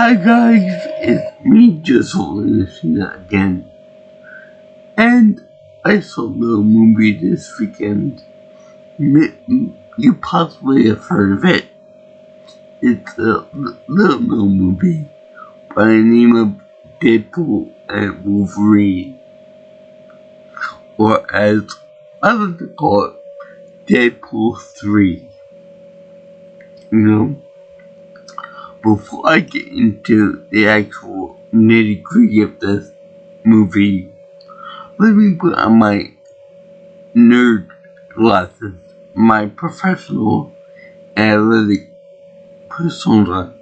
Hi guys, it's me, just listening again. And I saw the movie this weekend. You possibly have heard of it. It's a little known movie by the name of Deadpool and Wolverine. Or as I like to call it, Deadpool 3. Before I get into the actual nitty gritty of this movie, let me put on my nerd glasses, my professional analytic persona.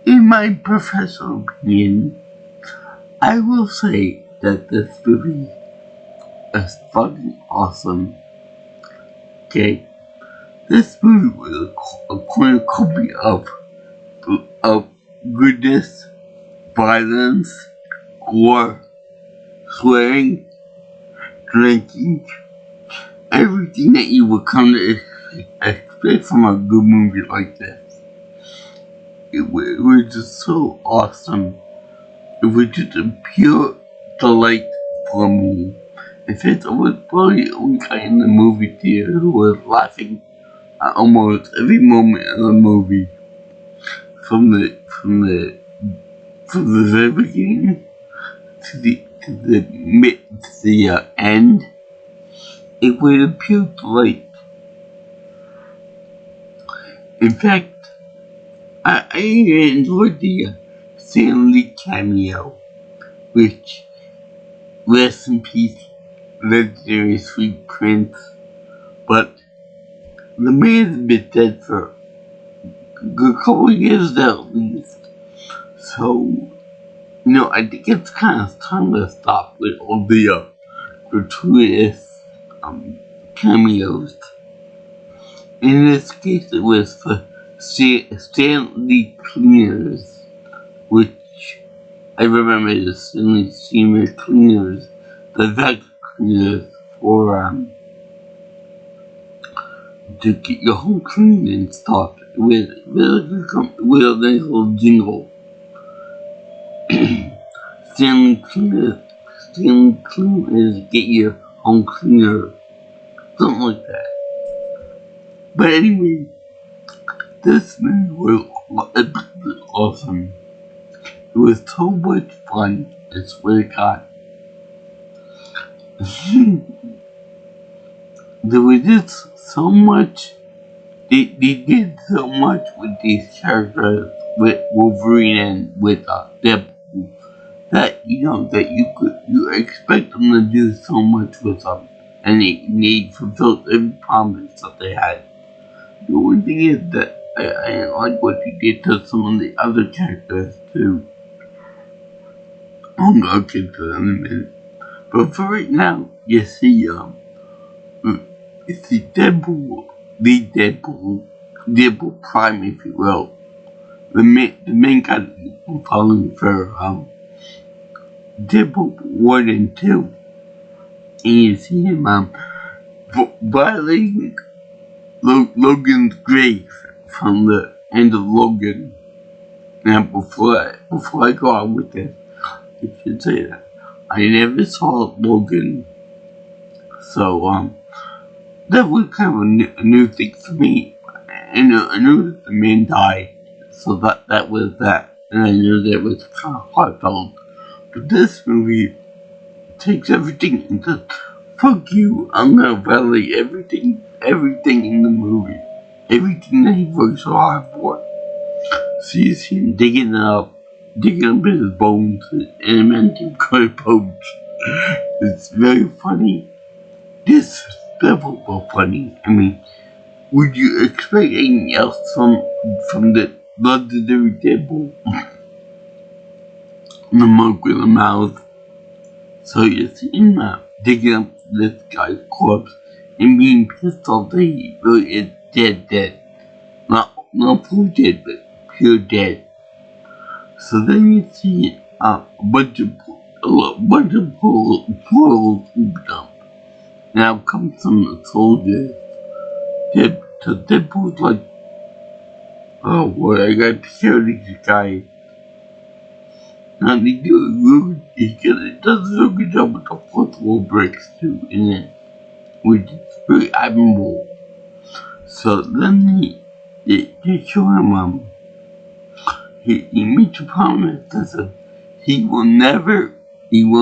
In my professional opinion, I will say that this movie is fucking awesome. Okay, this movie was a cornucopia of goodness, violence, gore, swearing, drinking, everything that you would come to expect from a good movie like this. It was just so awesome. It was just a pure delight for me. In fact, I was probably the only guy in the movie theater who was laughing at almost every moment of the movie. From the very beginning to the end. It was a pure delight. In fact, I enjoyed the Stan Lee cameo, which, rest in peace, legendary Sweet Prince, but the man has been dead for a good couple of years now at least. So, I think it's kind of time to stop with all the gratuitous cameos. In this case, it was for Stanley Cleaners, which I remember the Stanley Steamer Cleaners, the vacuum cleaners for to get your home clean and stuff with a nice little jingle. Stanley Cleaners get your home cleaner, something like that. But anyway, this movie was awesome. It was so much fun, I swear to God. There was just so much, they did so much with these characters, with Wolverine and with Deadpool, that, that you expect them to do so much with them, and they fulfilled every promise that they had. The only thing is that I didn't like what he did to some of the other characters too. I'm gonna get to that in a minute. But for right now, you see Deadpool, the Deadpool Prime, if you will. The main guy that you're following for Deadpool 1 and 2. And you see him violating Logan's grave from the end of Logan. Now, before I go on with this, I should say that I never saw Logan, so that was kind of a new thing for me. I knew that the man died, so that was that, and I knew that it was kind of heartfelt. But this movie takes everything and just, fuck you, I'm gonna violate everything in the movie. Everything that he worked so hard for. So you see him digging up his bones and inventing good bones. It's very funny. Disrespectful funny. I mean, would you expect anything else from the legendary Deadpool? The monk with a mouth. So you see him digging up this guy's corpse and being pissed off that he really is dead. Not fully dead, but appear dead. So then you see a bunch of portals open up. Now comes some soldiers. So Deadpool's like, oh boy, I gotta kill these guys. And he does a really good job with the fourth wall breaks too in it, which is very admirable. So then they show him he makes a promise that he will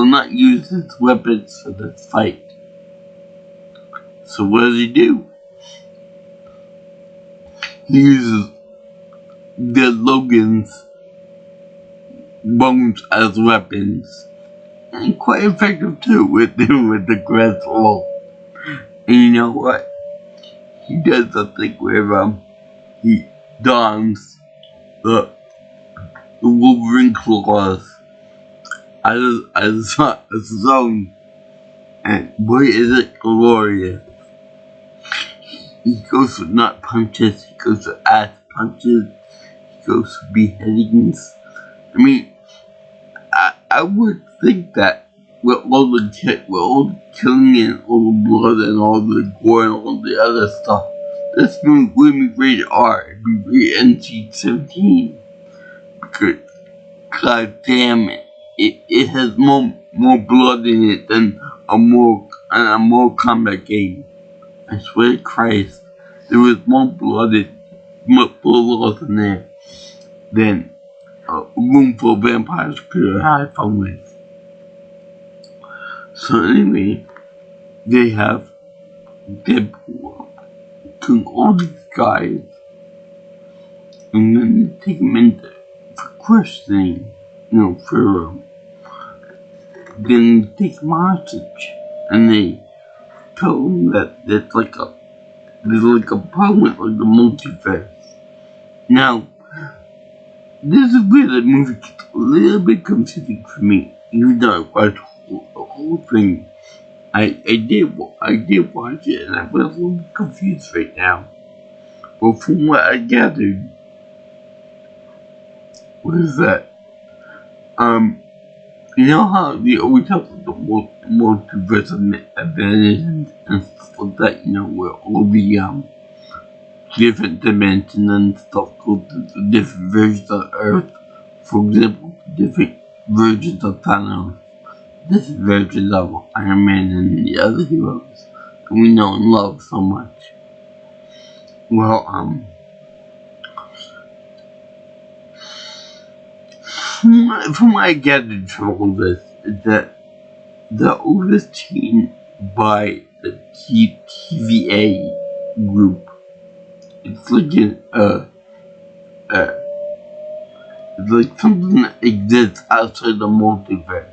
not use his weapons for this fight. So what does he do? He uses the Logan's bones as weapons. And quite effective too with the grass wall. And you know what? He does something where he dons the Wolverine claws as his own. And boy is it glorious. He goes for nut punches, he goes for ass punches, he goes for beheadings. I mean, I would think that with all the killing and all the blood and all the gore and all the other stuff, this movie wouldn't be rated R, it'd be rated NC-17. Because, god damn it, it has more blood in it than a Mortal Kombat game. I swear to Christ, there was more blood in there than a room full of vampires could have fun with. So anyway, they have Deadpool killing all these guys, and then they take them in for questioning, for then they take them hostage, and they tell them that there's like a problem with the multiverse. Now, this is where the movie gets a little bit confusing for me, even though I watched the whole thing. I did watch it, and I'm a little bit confused right now. But from what I gathered, was that, you know how they always talk about the multiverse advantage and stuff like that, where all the, different dimensions and stuff go to different versions of Earth. For example, different versions of Thanos, different versions of Iron Man and the other heroes that we know and love so much. Well, from what I gathered from all this is that the overseen by the TVA group. It's like it's like something that exists outside the multiverse.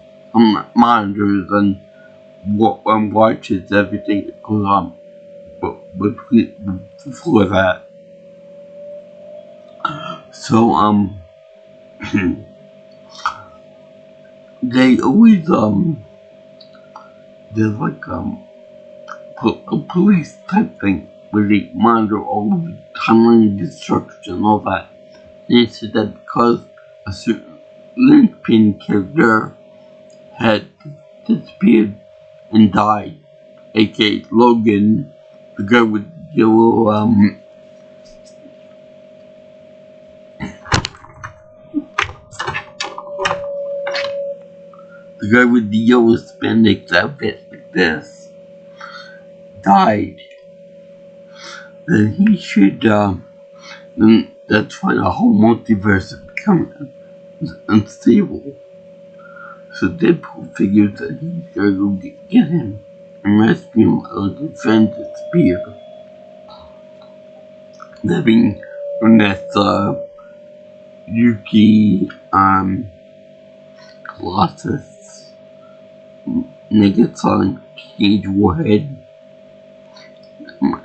Monitors and watches everything that goes on. But before that, so they always there's like a police type thing where they monitor all of the timeline destruction and all that. And they said that because a certain linchpin character had disappeared and died, aka Logan, the guy with the yellow spandex outfit like this, died. Then he should, then that's why the whole multiverse is becoming unstable. So Deadpool figures that he's gotta go get him and rescue him out of defend his spear. That being Vanessa, Yuki, Colossus, Megatron, Cage Warhead,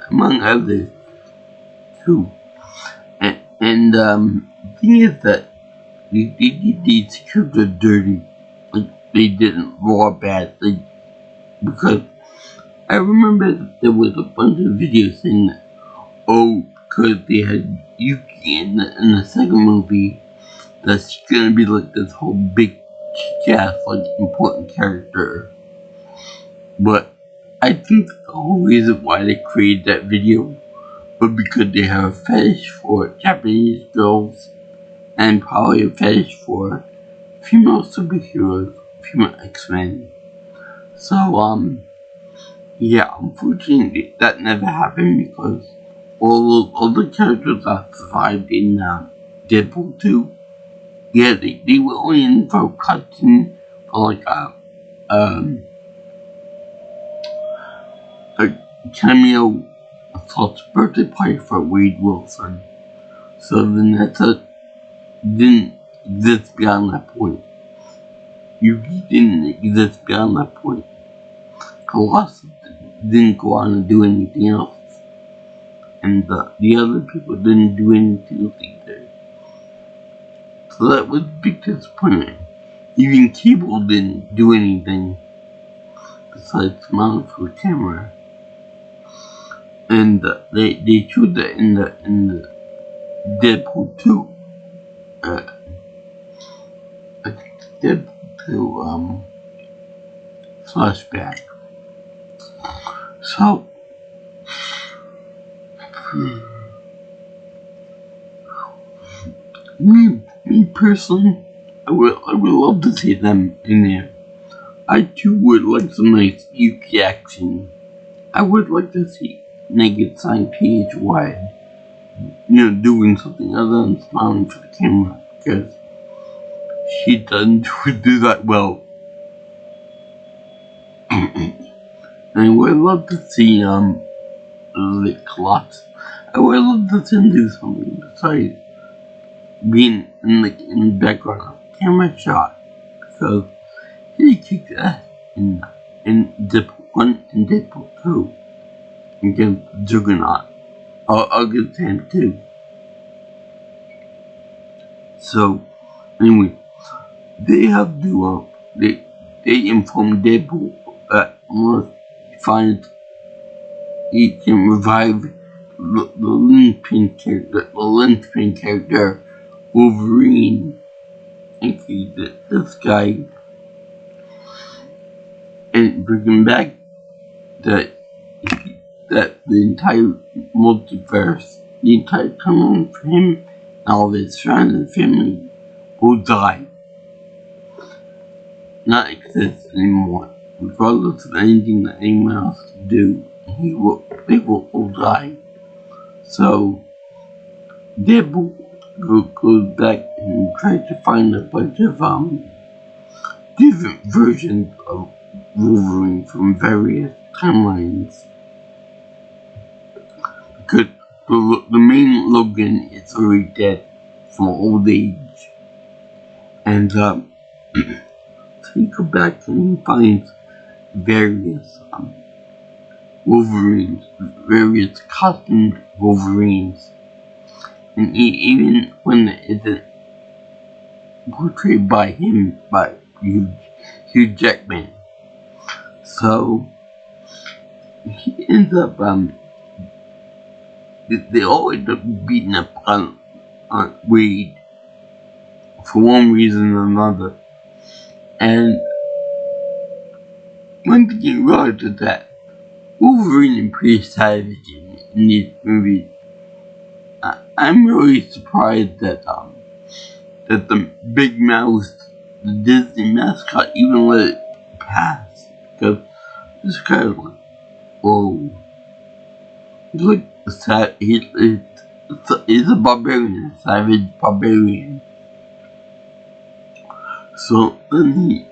among others too. And the thing is that these scripts are dirty. Like, they didn't raw bad. Because I remember that there was a bunch of videos saying that, because they had Yuki in the second movie. That's gonna be like this whole big kick-ass, like important character. But I think the whole reason why they created that video was because they have a fetish for Japanese girls and probably a fetish for female superheroes, female X-Men. So, yeah, unfortunately that never happened because all those other characters that survived in Deadpool 2, yeah, they were only in for cutscene for like a cameo for birthday party for Wade Wilson. So Vanessa didn't exist beyond that point. Yuki didn't exist beyond that point. Colossus didn't go on and do anything else. And the other people didn't do anything else either. So that was a big disappointment. Even Cable didn't do anything besides smile for the camera. And they showed that in the Deadpool 2. I think Deadpool 2 flashback. So me personally, I would love to see them in there. I too would like some nice Yuki action. I would like to see Naked Sign PHY, doing something other than smiling for the camera, because she doesn't do that well. I would love to see the Colossus. I would love to see him do something besides being in the background of the camera shot, because he kicked ass in Deadpool 1 and Deadpool 2 against Juggernaut. Against him too. So anyway, they have to they informed Deadpool that unless he finds he can revive the linchpin character Wolverine, and feed this guy and bring him back, that the entire multiverse, the entire timeline for him and all of his friends and family will die. Not exist anymore. Regardless of anything that anyone else can do, they will all die. So Deadpool goes back and tries to find a bunch of different versions of Wolverine from various timelines. Because the main Logan is already dead from old age. And so he goes back and he finds various Wolverines, various costumed Wolverines. And even when it isn't portrayed by him, by Hugh Jackman. So he ends up they all end up beating up on Wade for one reason or another. And one thing you realize is that Wolverine is pretty savage in these movies. I'm really surprised that the big mouse, the Disney mascot, even let it pass, because this guy is like, whoa. He's like he's a barbarian, a savage barbarian. So then he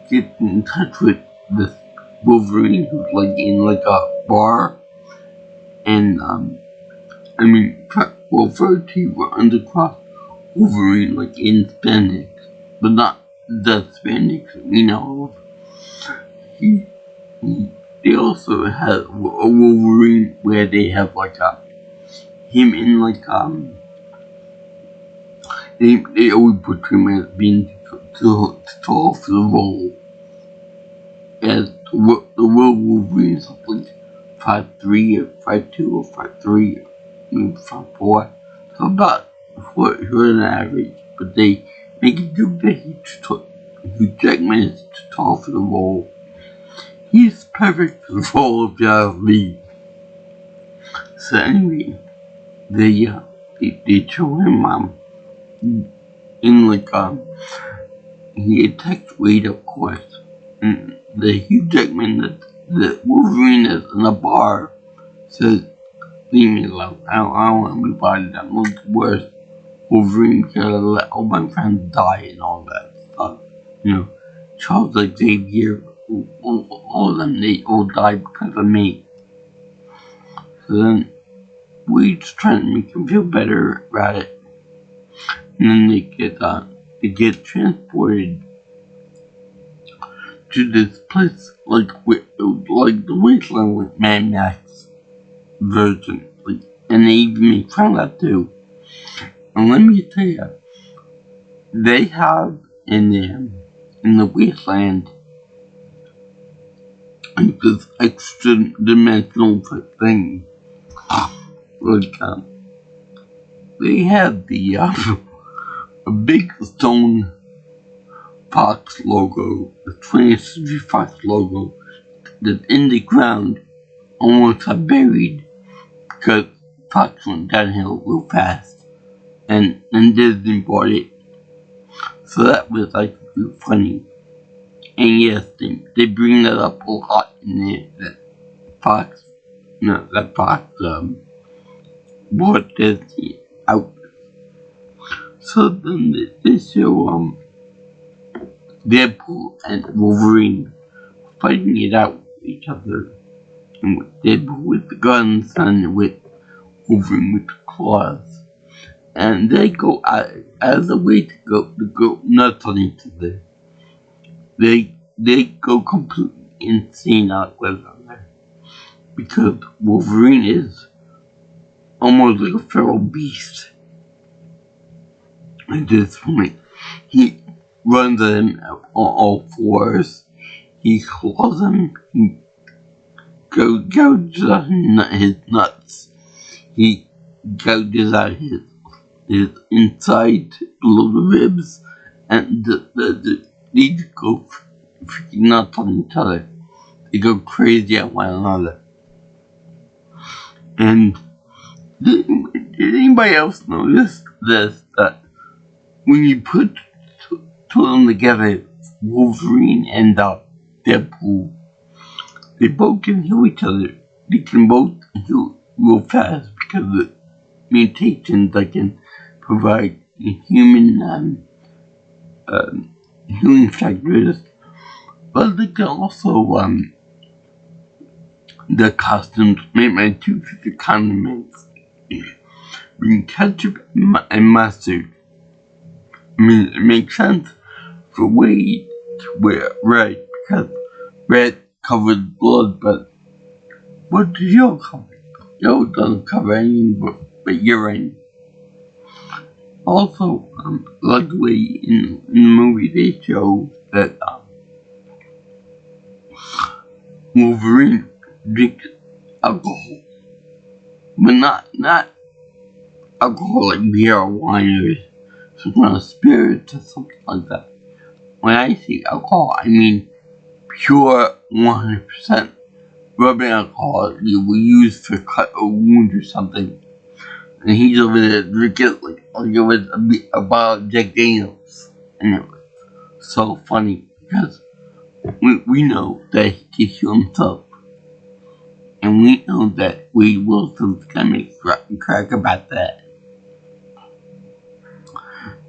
gets in touch with this Wolverine who's like in like a bar, and first he runs across Wolverine like in spandex, but not the spandex we know of. They also have a Wolverine where they have like him in like they always portray him as being too tall for the role, as the real Wolverine is like 5'3" or 5'2" or 5'3", for about for an average, but they make a joke that Hugh Jackman is too tall for the role. He's perfect for the role of John Lee. So anyway, they show him in like he attacks Wade, of course, and the Hugh Jackman that Wolverine is in a bar says, "Leave me alone. I don't want to be bothered. I'm looking worse. Wolverine because I let all my friends die and all that stuff. You know, Charles Xavier, all of them, they all died because of me." So then Wade's trying to make him feel better about it, and then they get transported to this place like the wasteland with Mad Max version, and they even make fun of that too. And let me tell you, they have in the wasteland like this extra dimensional thing. They have a big stone Fox logo, the 20th Century Fox logo, that's in the ground, almost got buried because Fox went downhill real fast, and Disney bought it. So that was real funny. And yes, they bring that up a lot in there, that Fox bought Disney out. So then they show Deadpool and Wolverine fighting it out with each other, and with Deadpool with the guns and with Wolverine with the claws, and they go out of the way to go nuts on each other. They go completely insane out with them because Wolverine is almost like a feral beast. At this point, he runs at him on all fours. He claws him. He gouges out his nuts. He gouges out his inside below the ribs, and they just go freaking nuts on each other. They go crazy at one another. And did anybody else notice this? That when you put two of them together, Wolverine and Deadpool, they both can heal each other. They can both heal real fast because of the mutations that can provide human healing factors. But they can also the costumes made my two favorite condiments being ketchup and mustard. I mean, it makes sense for Wade to wear red because red covers blood, but what does yellow cover? Yellow doesn't cover anything but urine. Also, luckily in the movie they show that Wolverine drinks alcohol, but not alcohol like beer or wine or some kind of spirit or something like that. When I say alcohol, I mean pure 100% rubbing alcohol you will use for cut or wound or something. And he's over there drinking like it was a bottle of Jack Daniels. And it was so funny because we know that he can heal himself. And we know that Wade Wilson's gonna make a crack about that.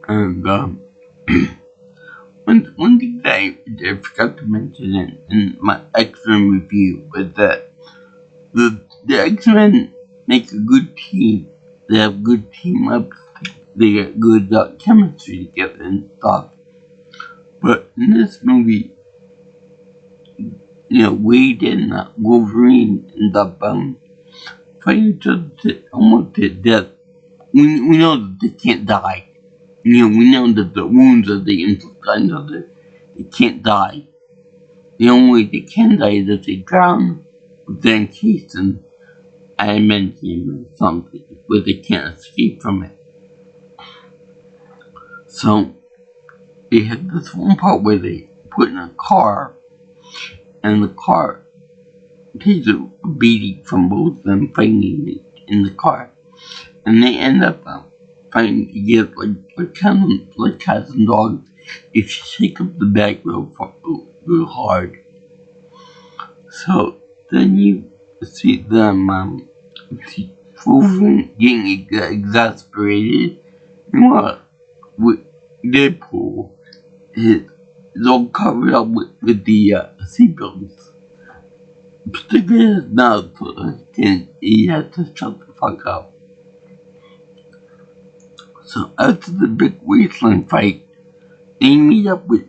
And one thing that I forgot to mention in my X-Men review was that the X-Men make a good team. They have good team ups. They get good chemistry together and stuff. But in this movie, Wade and Wolverine end up fighting each other almost to death. We know that they can't die. We know that the wounds that they inflict on each other, they can't die. The only way they can die is if they drown, they're encased in adamantium or something, where they can't escape from it. So they had this one part where they put in a car, and the car takes a beating from both of them fighting in the car, and they end up fighting together like cats and dogs if you shake up the back real hard. So then you see them see Wolverine getting exasperated. Meanwhile, with Deadpool, is all covered up with the seatbelts. Particularly his mouth, and he had to shut the fuck up. So after the big wasteland fight, they meet up with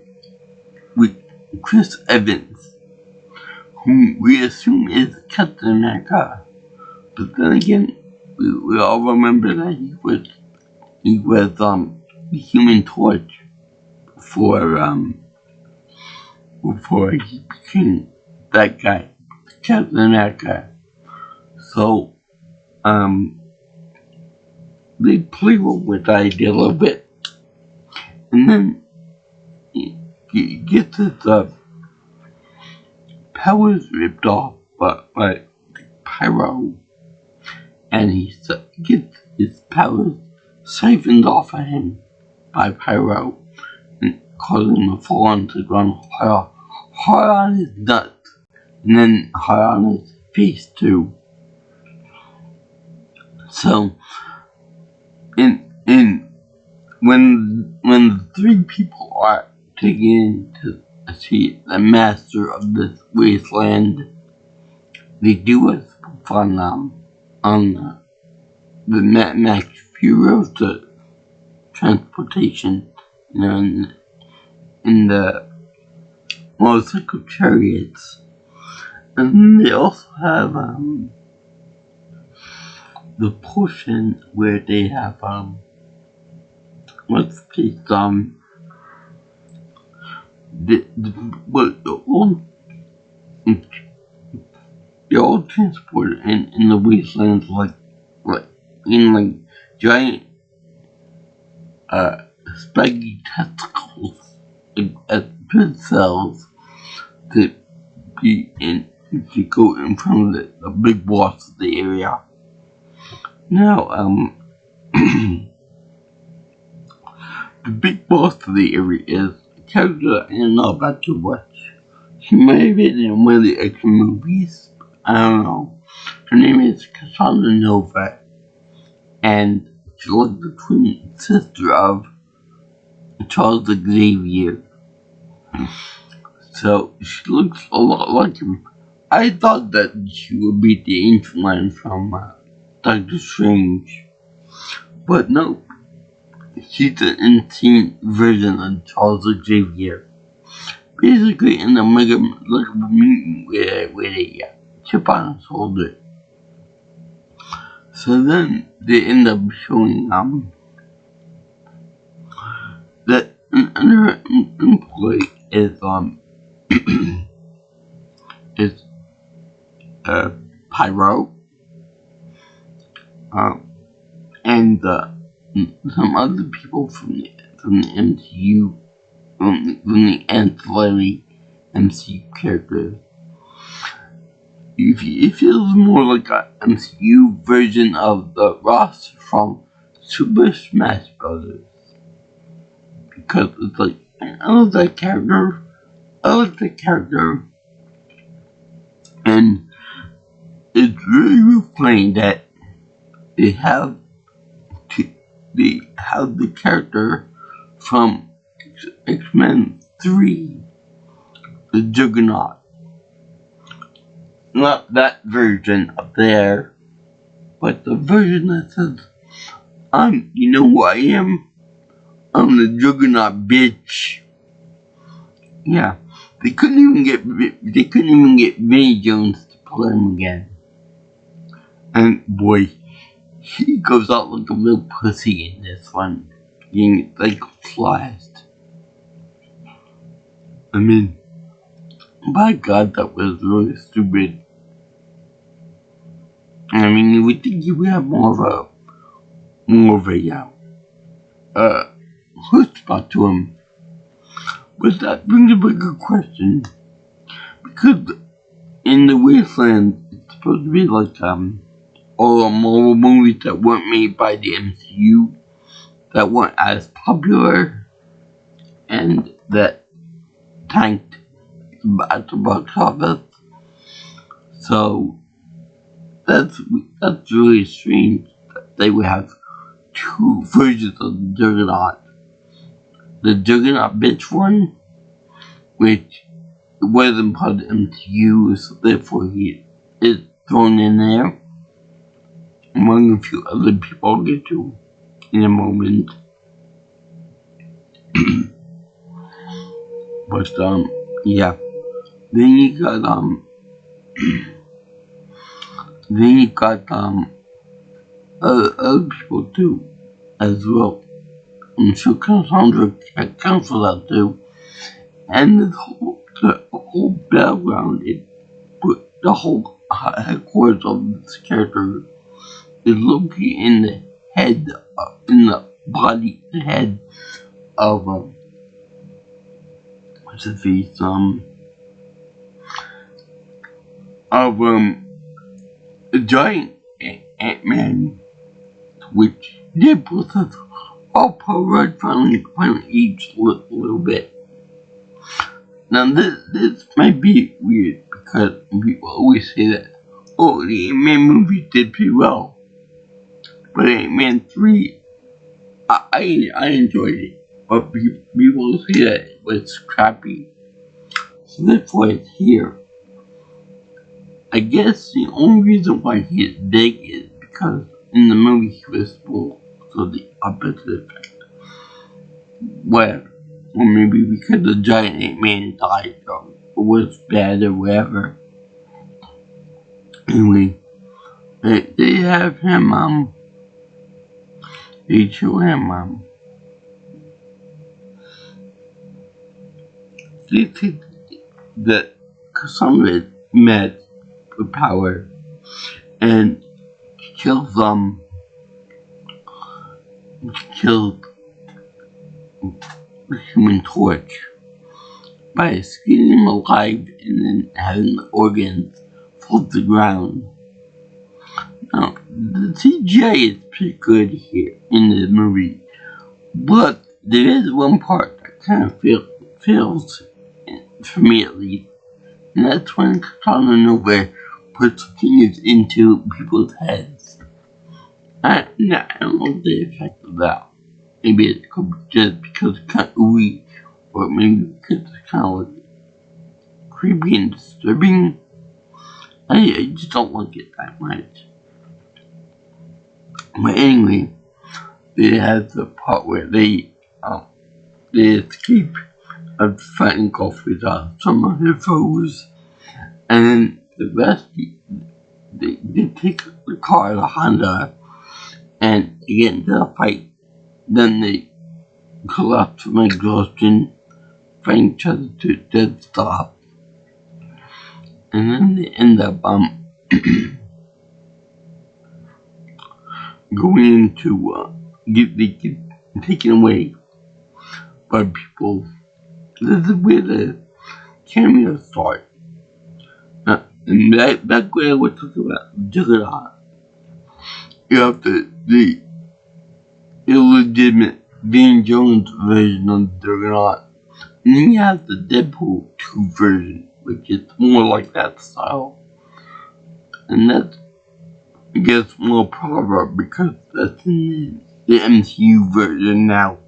Chris Evans, whom we assume is Captain America. But then again, we all remember that he was the Human Torch before he became that guy, Captain America. So they play with the idea a little bit, and then he gets his powers ripped off by Pyro, and he gets his powers siphoned off of him by Pyro, and causing him to fall onto the ground hard on his nuts, and then hard on his face too. So, when the three people are taken to see the master of this wasteland, they do a fun on the Max Furiosa transportation, in the motorcycle chariots, and then they also have the portion where they have what's the they're all transported in the wastelands like in giant spiky testicles as pit cells to go in front of the big boss of the area. Now the big boss of the area is a character I don't know about too much. She might have been in one of the X-Men movies. I don't know. Her name is Cassandra Nova, and she's like the twin sister of Charles Xavier. So she looks a lot like him. I thought that she would be the Ancient One from Doctor Strange, but no. She's an insane version of Charles Xavier. Basically, in the mega mutant with a chip on his shoulder. So then they end up showing that another employee is is Pyro, and some other people from the MCU, from the ancillary MCU characters. It feels more like an MCU version of the roster from Super Smash Brothers. Because it's like, I love that character. I like that character. And it's really plain that they have the character from X-Men 3, the Juggernaut. Not that version up there, but the version that says, you know who I am? I'm the Juggernaut, bitch. Yeah, they couldn't even get Vinnie Jones to play him again. And boy, he goes out like a real pussy in this one, getting sliced. I mean, by God, that was really stupid. I mean, you would think you would have more of a, chutzpah to him. But that brings up a good question. Because in the Wasteland, it's supposed to be like, all the Marvel movies that weren't made by the MCU, that weren't as popular, and that tanked at the box office. So that's really strange that they would have two versions of the Juggernaut. The Juggernaut bitch one, which wasn't part of the MCU, so therefore he is thrown in there among a few other people I'll get to in a moment. But yeah. Then you got other people too as well. I'm sure Cassandra accounts for that too. And the whole background, the whole headquarters of this character is located in the head, in the body, the head of what's his face, of a giant Ant-Man, which Deadpool says, "Oh, Paul Rudd finally aged a little bit." Now this might be weird because people always say that, oh, the Ant-Man movie did pretty well, but Ant-Man 3, I enjoyed it, but people say that it was crappy, so therefore it's here. I guess the only reason why he is big is because in the movie he was small, so the opposite effect. Whatever. Or maybe because the giant Ant-Man died or was bad or whatever. Anyway, they have him, they show him, they think that Cassandra met with power and kills the Human Torch by skinning him alive and then having the organs fall to the ground. Now, the CGI is pretty good here in the movie, but there is one part that kind of fails, for me at least, and that's when Katana Nowhere puts fingers into people's heads. I don't know the effect of that. Maybe it could be just because it's kind of ooey, or maybe because it's kind of like creepy and disturbing. I just don't like it that much. But anyway, they have the part where they escape after fighting off with some of their foes, and then the rest, they take the car, the Honda, and they get into the fight. Then they collapse from exhaustion, find each other to a dead stop, and then they end up going into they get taken away by people. This is where the cameos start. And back where we're talking about Juggernaut, you have the illegitimate Van Jones version of Juggernaut, and then you have the Deadpool 2 version, which is more like that style. And that's, I guess, more proper because that's in the MCU version now.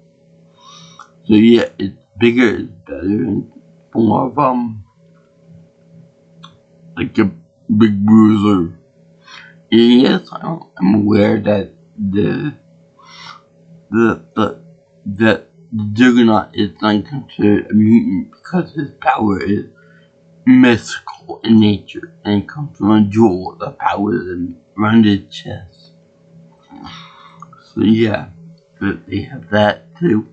So yeah, it's bigger, it's better, and more of like a big bruiser. And yes, I'm aware that the Juggernaut is not considered a mutant because his power is mystical in nature and comes from a jewel that powers him around his chest. So yeah, but they have that too.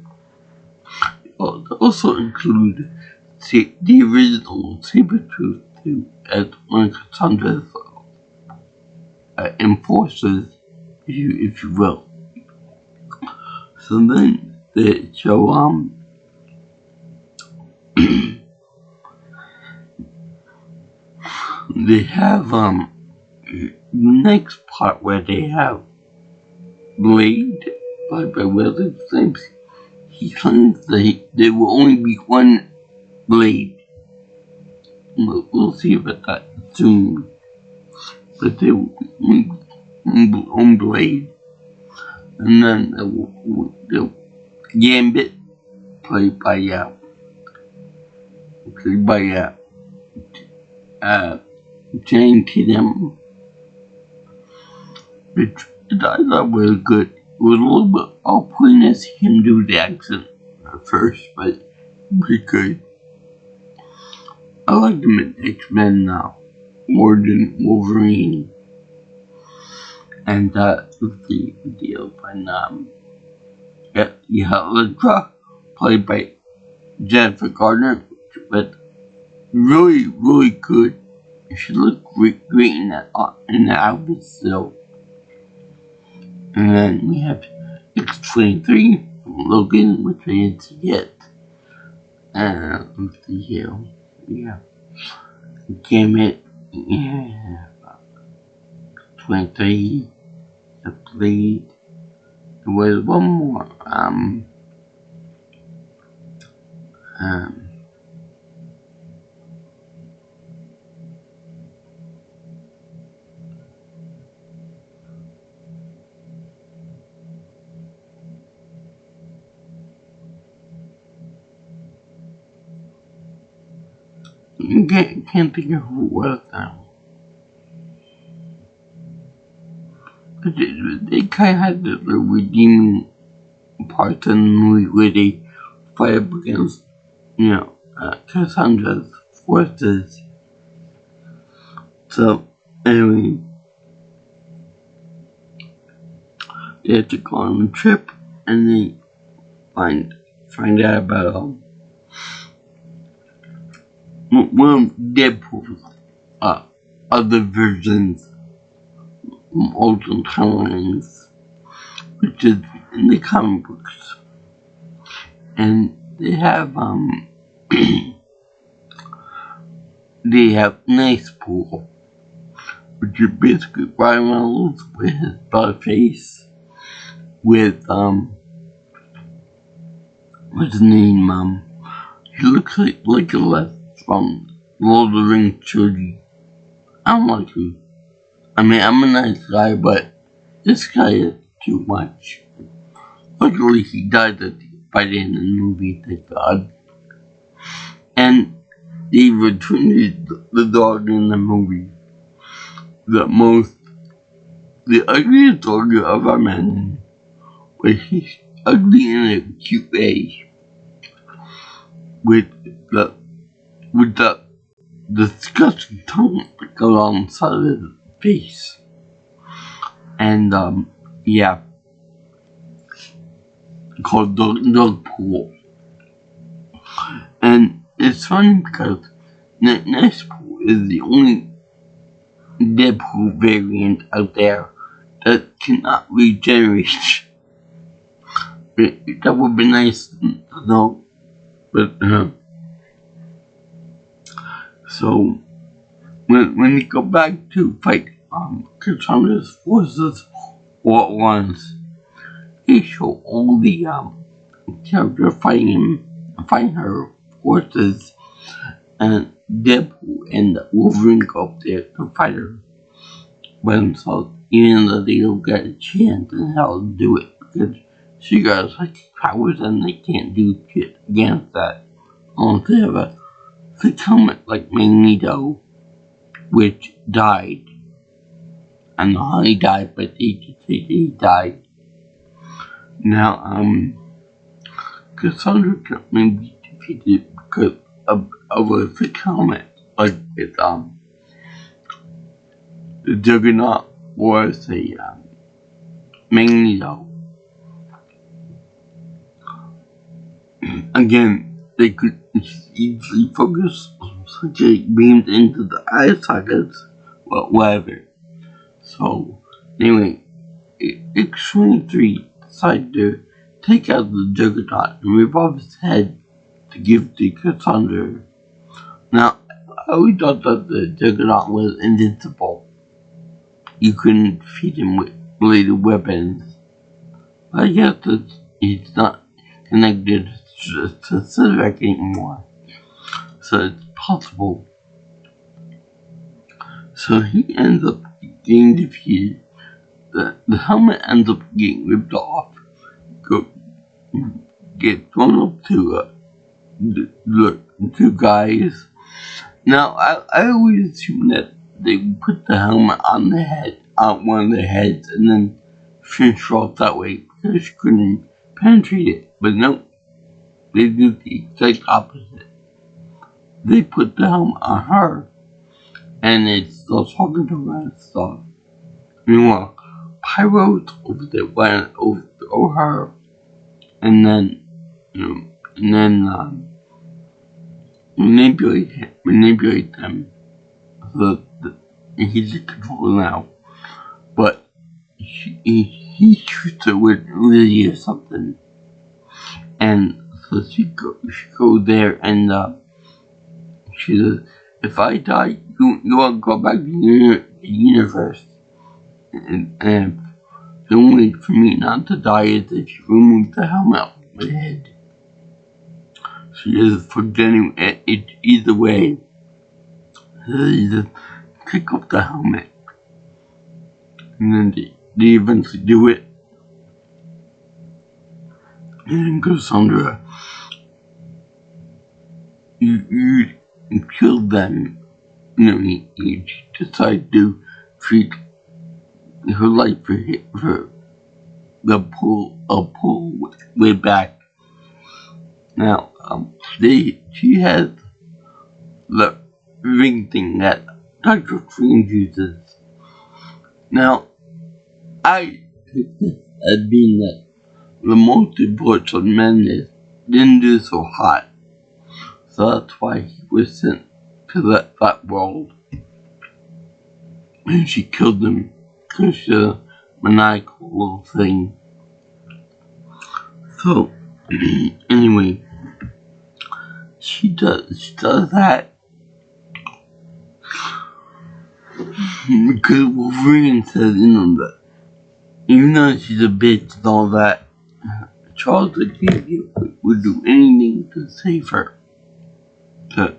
They also include the original Sabretooth too, as one of Cassandra's enforcers, if you will. So then they show they have the next part where they have Blade by Wesley Snipes. He claims there will only be one Blade. We'll see about that soon. But there will be one Blade. And then the Gambit played by Jane Tatum, which I thought was good. It was a little bit off-putting to see him do the accent at first, but pretty good. I like him in X-Men now, more than Wolverine. And that was the deal. Elektra, played by Jennifer Gardner, but really, really good. She looked great in the outfit still. And then we have X-23 from Logan, which I had to get. Let's see here. Yeah. Gambit. Yeah. 23. The Blade. There was one more. Can't think of who it was now. But they kind of had the redeeming parts in the movie where they fight up against, Cassandra's forces. So, anyway, they have to go on a trip and they find out about one of Deadpool's other versions from alternate timelines, which is in the comic books. And they have Nice Pool, which is basically Ryan Reynolds with his butt face with what's his name? He looks like Legolas from Lord of the Rings trilogy. I don't like him. I mean, I'm a nice guy, but this guy is too much. Luckily, he died by the end of the movie, thank God. And they returned the dog in the movie. The ugliest dog I've ever met. But he's ugly in a cute way. With the disgusting tongue that goes on the side of his face. And, yeah. Called Deadpool. And it's funny because Deadpool is the only Deadpool variant out there that cannot regenerate. That would be nice to know. But, so, when they go back to fight Cassandra's forces all at once, they show all the characters fighting her forces, and Deadpool and Wolverine go up there to fight her by themselves, even though they don't get a chance in hell to do it, because she got such powers and they can't do shit against that. Unless they have a thick helmet like Magneto, which died. I don't know how he died, but he died. Now, Cassandra may be defeated because of a thick helmet, like with, the Juggernaut or say, Magneto. Again, they could easily focus such a beamed into the eye sockets, but whatever. So, anyway, X-23 decided to take out the Juggernaut and rip off his head to give to Cassandra. Now, I always thought that the Juggernaut was invincible. You couldn't defeat him with bladed weapons. I guess that he's not connected to Civic anymore, so it's possible. So he ends up getting defeated. The helmet ends up getting ripped off, get thrown up to the two guys. Now, I always assumed that they put the helmet on one of their heads, and then finish off that way because she couldn't penetrate it. But no, they did the exact opposite. They put the helmet on her, and it starts talking to her and stuff. Meanwhile, Pyro's over there went over her, and then, manipulate them. So he's in control now. But he shoots her with Lily or something. And so she goes there and she says, if I die, you won't go back to the universe. And the only way for me not to die is if you remove the helmet off my head. She is forgetting it either way. So they just pick up the helmet. And then they eventually do it. And then Cassandra, you killed them. You decide to treat her life for the pull way back. Now, she has the ring thing that Dr. Strange uses. Now, I took this as being that the multiverse of madness didn't do so hot. So that's why he was sent to that world. And she killed him because she's a maniacal little thing. So, anyway, she does that because Wolverine says, that even though she's a bitch and all that, Charles Xavier would do anything to save her. So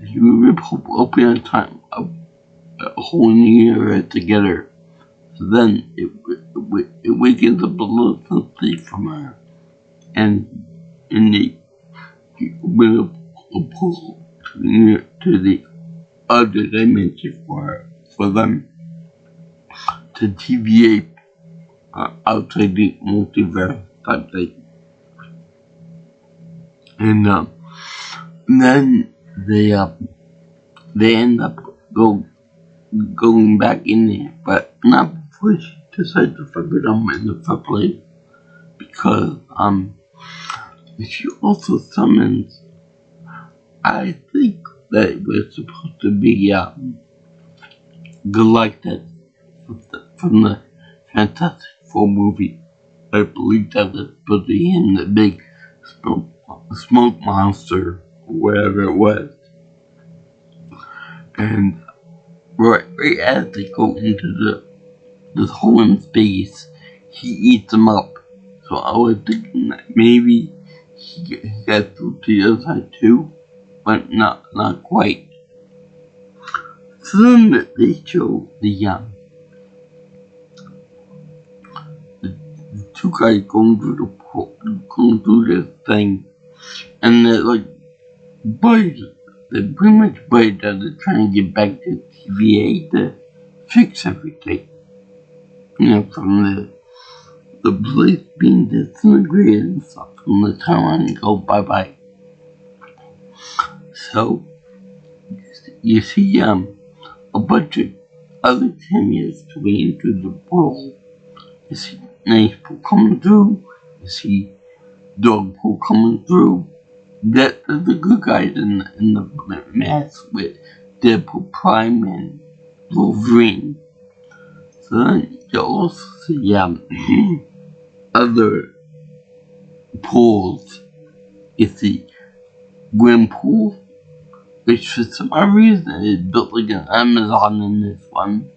he would open a whole new universe together. So then it wakens up a little something from her, and they open up a portal to the other dimension for them to deviate outside the multiverse type thing. And then they end up going back in there, but not before she decides to fuck it up in the first place, because she also summons, I think that it was supposed to be Galactus from the Fantastic Four movie. I believe that was supposed to be him, the big smoke monster, or whatever it was. And right as they go into this hole in space, he eats them up. So I was thinking that maybe he got through to the other side too, but not quite. So then they show the two guys going through this thing, and they're like buddies. They're pretty much buddies that they're trying to get back to TVA to fix everything. From the place being disintegrated and stuff, from the time and go bye-bye. So you see a bunch of other cameos coming into the world. You see Deadpool coming through. You see Deadpool coming through. That the good guys in the mask with Deadpool Prime and Wolverine. So then you also see other pools. You see Pool, which for some odd reason is built like an Amazon in this one.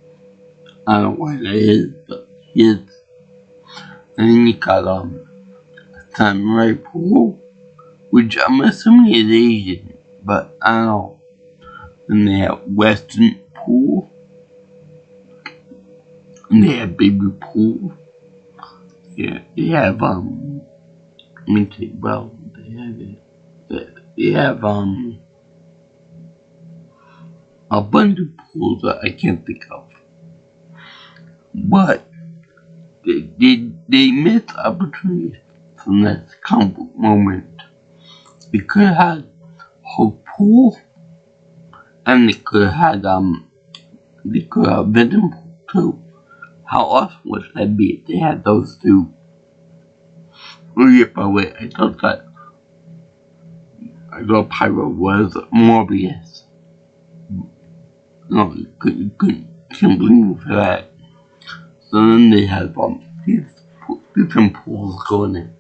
I don't know why that is, but it is. And then you got Samurai Pool, which I'm assuming is Asian, but I don't know. And they have Western Pool, and they have Baby Pool. Yeah, they have let me think. Well, they have a bunch of pools that I can't think of, but they missed opportunities from this comic book moment. They could have had whole pool, and they could have Venom Pool too. How awesome would that be if they had those two? Oh yeah, by the way, I thought Pyro was Morbius. No, you can't blame me for that. So then they had these different pools going in.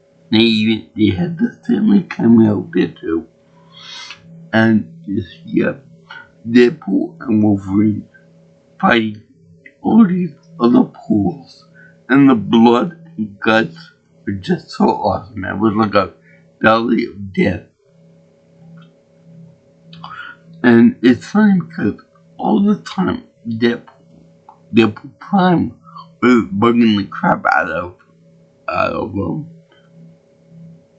They had the family cameo there too. And you see Deadpool and Wolverine fighting all these other pools. And the blood and guts were just so awesome. It was like a valley of death. And it's funny because all the time Deadpool Prime was bugging the crap out of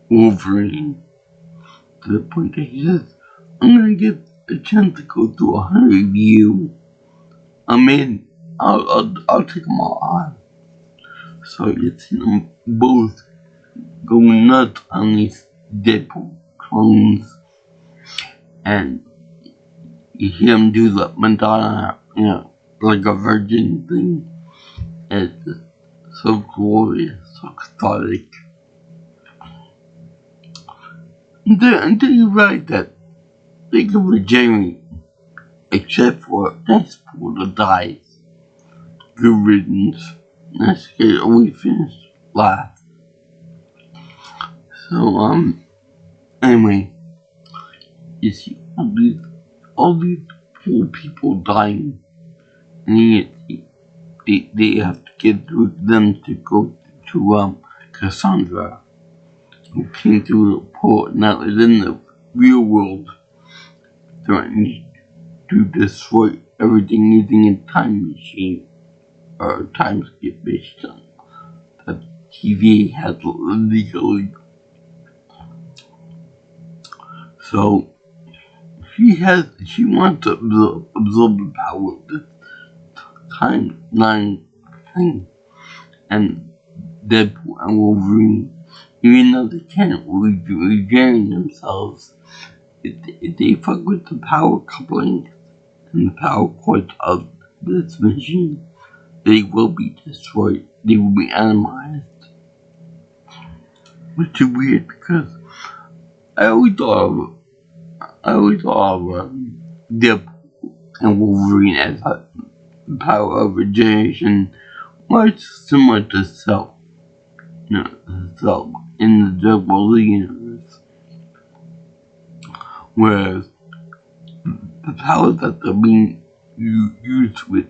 Wolverine, to the point that he says, I'm gonna get a chance to go through 100 of you. I'm in. I'll take them all on. So you see them both going nuts on these Deadpool clones, and you hear him do the Madonna, like a virgin thing. It's just so glorious, so cathartic. Until you realize that they can regenerate, except for Deadpool that dies. Good riddance. That's good. We finished last. So, anyway, you see all these poor people dying, and they have to get through them to go to, Cassandra, who came through the port, and that was in the real world, threatening to destroy everything using a time machine, or a time skip mission that TVA has illegally. So, she wants to absorb the power of this timeline thing, and Deadpool and Wolverine, even though they can't regenerate themselves, if they fuck with the power coupling and the power cords of this machine, they will be destroyed. They will be animalized. Which is weird because I always thought of Deadpool and Wolverine as a power of regeneration, much similar to Self. Self in the Deadpool universe. Whereas the power that they're being used with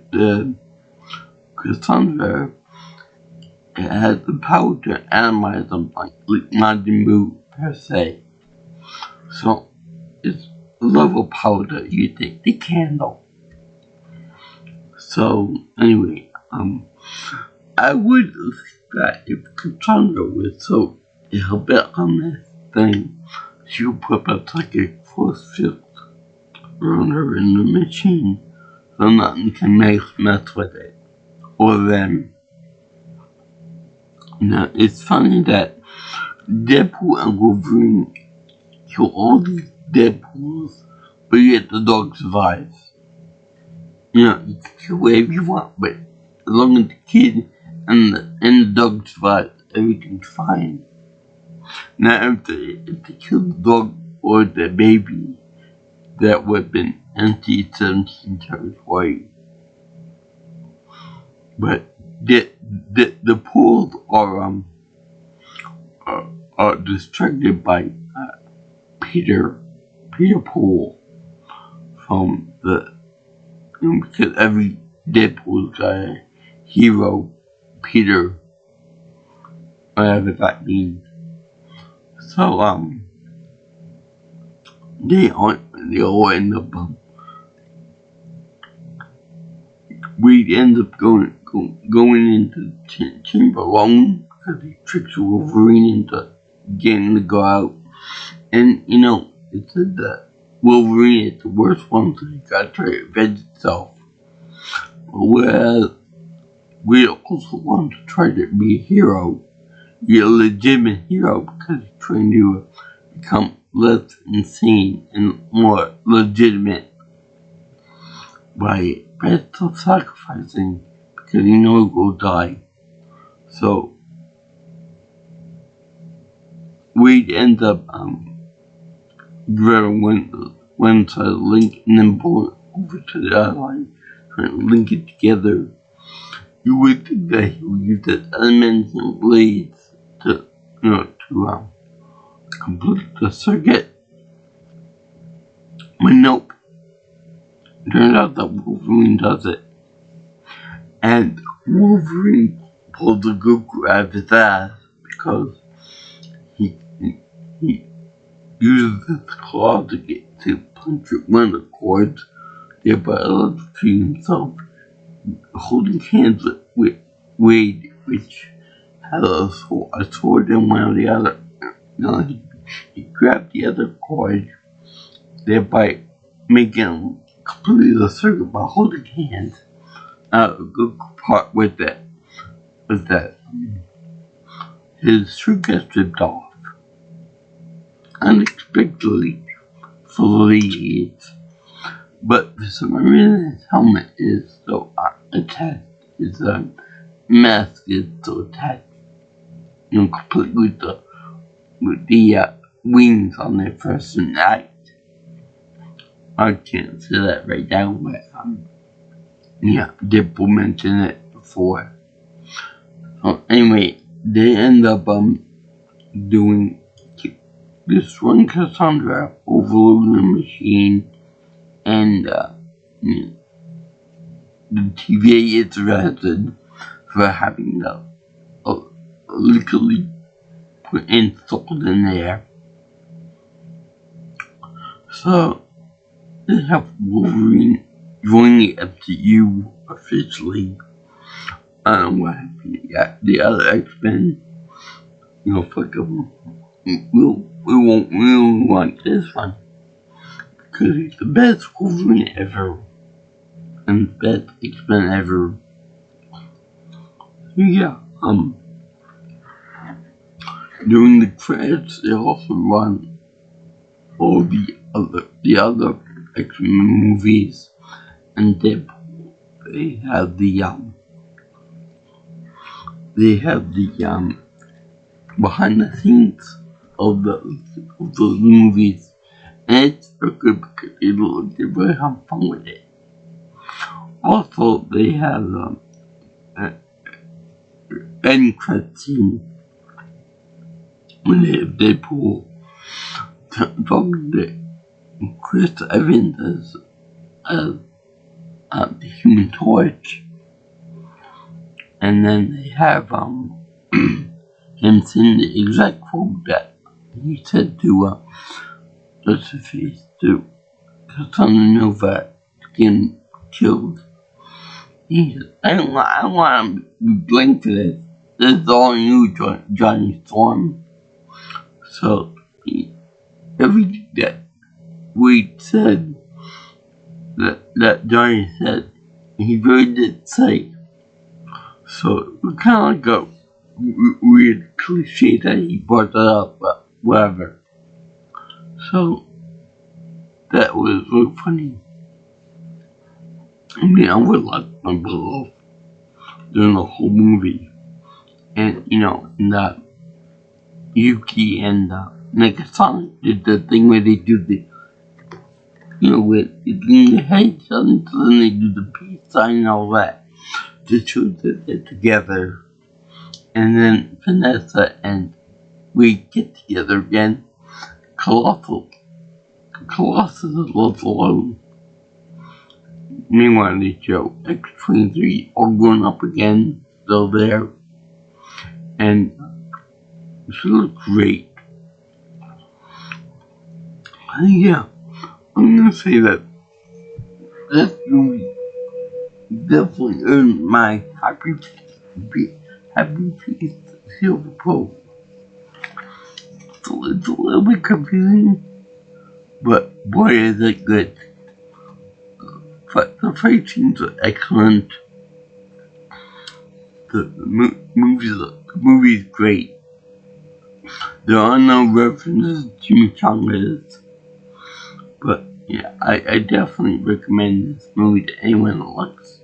Cassandra, it has the power to animalize them like Majin Buu per se. So it's a level of power that you think they can handle. So anyway, I would that if Cassandra was so hell bent on this thing, she would put up like a force field around her in the machine, so nothing can mess with it or them. Now it's funny that Deadpool and Wolverine kill all these Deadpools, but yet the dog survives. You can kill whatever you want, but as long as the kid and the dog survive, everything's fine. Now if they kill the dog or the baby, that would have been NC-17 territory. But the pools are distracted by Peter Pool from because every Deadpool's got a hero, Peter, whatever that means. So they all end up Reed ends up going into the chamber alone because he tricks Wolverine into getting to go out. And it said that Wolverine is the worst one, so he got to try to avenge himself. Whereas we also want to try to be a hero, be a legitimate hero, because he's trying to become less insane and more legitimate by self-sacrificing, because he knows he'll die. So Wade ends up went to link and then pull it over to the other line, trying to link it together. You would think that he would use the elements and blades to complete the circuit. But nope. Turns out that Wolverine does it. And Wolverine pulls the Goku out of his ass because he uses his claw to puncture one of the cords, thereby electrocuting himself, holding hands with Wade, which had a sword in one of the other. He grabbed the other cord, thereby making completely the circle by holding hands. A good part with that was that his shirt got stripped off unexpectedly for the idiots. But for some reason his helmet is so attached, his mask is so attached, completely with the wings on their first night. I can't say that right now, but Deadpool mentioned it before. So anyway, they end up doing this one Cassandra overloading the machine, and the TVA is arrested for having illegally put insult in there. So they have Wolverine join the MCU officially. I don't know what happened. Yeah, the other X-Men, fuck them. We won't want this one because he's the best Wolverine ever and the best X-Men ever. Yeah, during the credits, they also run all the other X-Men movies and Deadpool. They have the behind the scenes of those movies, and it's very good because they really have fun with it. Also, they have an end credit scene when they have Deadpool talking to Chris Evans as the Human Torch, and then they have him saying the exact quote that he said to Leatherface to Cassandra Nova getting killed. He said, I don't want to be blamed for this. This is all you, Johnny Storm. So everything that Wade said, that Johnny said, he really did say. So it kind of like a weird cliche that he brought that up, but whatever. So that was really funny. I mean, I would like my blow off during the whole movie. And, and Yuki and Nakasana did the thing where they do with the head, and then they do the peace sign and all that. the two did it together, and then Vanessa and we get together again. Colossus lives alone. Meanwhile, the show X-23 all grown up again, still there, and she looks great. Yeah, I'm gonna say that this movie definitely earned my happy face silver pro. So it's a little bit confusing, but boy is it good. But the fight scenes are excellent. The movie is great. There are no references to chimichangas, but yeah, I definitely recommend this movie to anyone who likes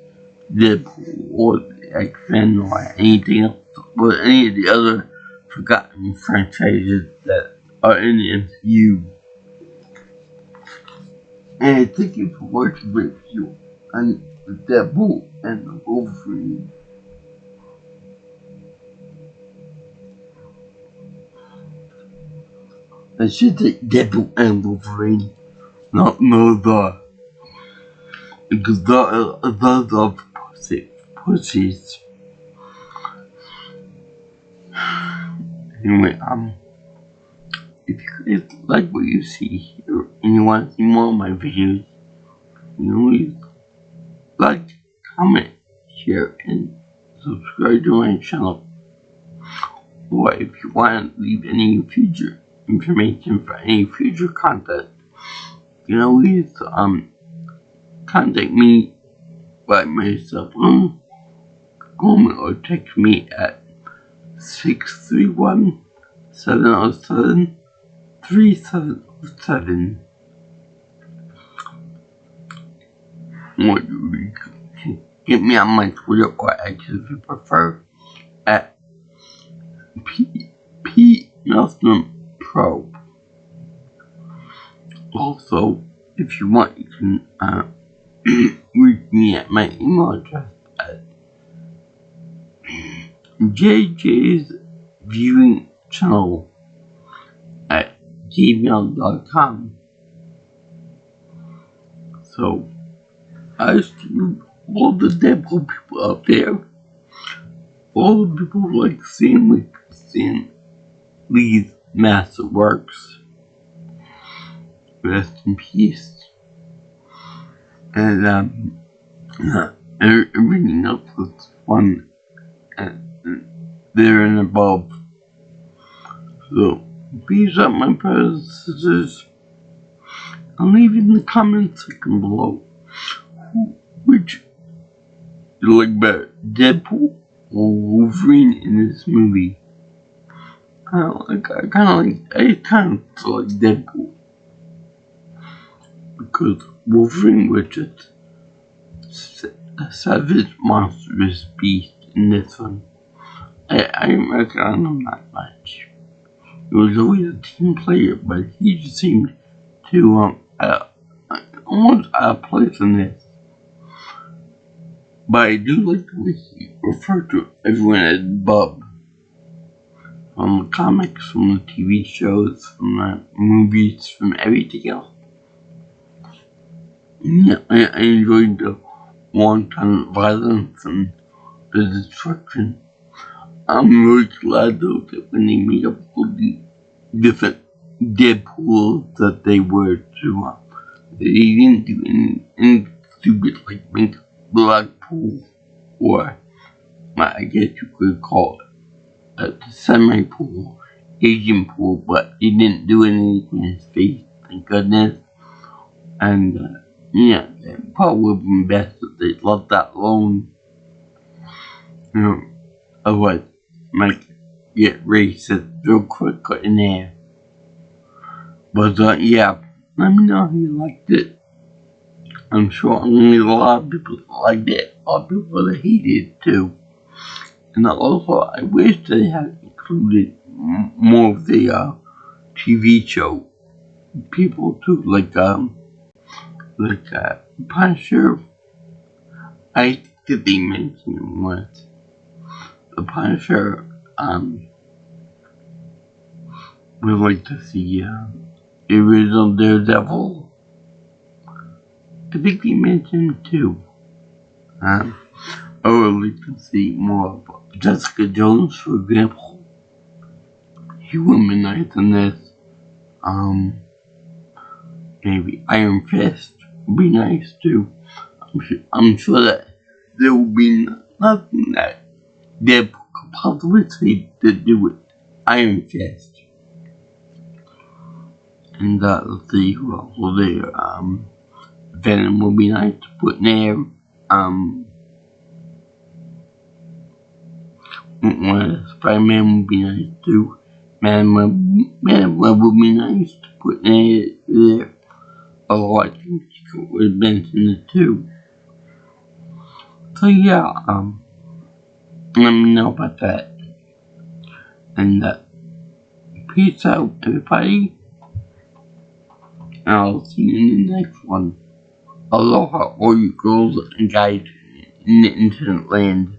Deadpool or X-Men or anything else, or any of the other forgotten franchises that are in the MCU. And thank you for watching my review on the Deadpool and the Wolverine. I should say Deadpool and Wolverine, not the, because those are pussies. Anyway, if you guys like what you see here and you want to see more of my videos, you know, please like, comment, share, and subscribe to my channel. Or if you want to leave any future information for any future content, you know, please contact me by my cell phone, call me or text me at 631-707-3707. Or you can get me on my Twitter or X if you prefer at P Nelson Pro. Also, if you want, you can reach me at my email address at JJ's Viewing Channel at gmail.com. So, I see all the Deadpool people out there, all the people who like Stan Lee's masterworks. Rest in peace. And everything else was fun and there and above. So, peace out, my brothers and sisters. I'll leave in the comment section below which you like better, Deadpool or Wolverine in this movie. I kind of like Deadpool, because Wolverine was just a savage, monstrous beast in this one. I didn't recognize him that much. He was always a team player, but he just seemed to almost out of place in this. But I do like the way he referred to everyone as Bub. From the comics, from the TV shows, from the movies, from everything else. Yeah, I enjoyed the wanton violence and the destruction. I'm really glad though that when they made up all the different Deadpools that they were to, they didn't do anything stupid like make Blackpool, or I guess you could call it a semi-pool, Asian pool, but he didn't do anything in his face, thank goodness. And yeah, it probably would have been best if they left that alone. You know, otherwise might get racist real quick in there. But yeah, let me know if you liked it. I'm sure only a lot of people liked it, a lot of people that hated it too. And also, I wish they had included more of the TV show people too, like Punisher. I that they mentioned was the Punisher. We'd like to see the original Daredevil. I think they mentioned too. I would like to see more of Jessica Jones, for example. He would be nice in this. Maybe Iron Fist would be nice too. I'm sure that there will be nothing that Deadpool could possibly say to do with Iron Fist. And let's see who else will there. Venom will be nice to put in there. Spider-Man would be nice too. Man would be nice to put in there. Oh, I think you would have mentioned it too. So yeah, let me know about that. And peace out, everybody. And I'll see you in the next one. Aloha, all you girls and guys in the internet land.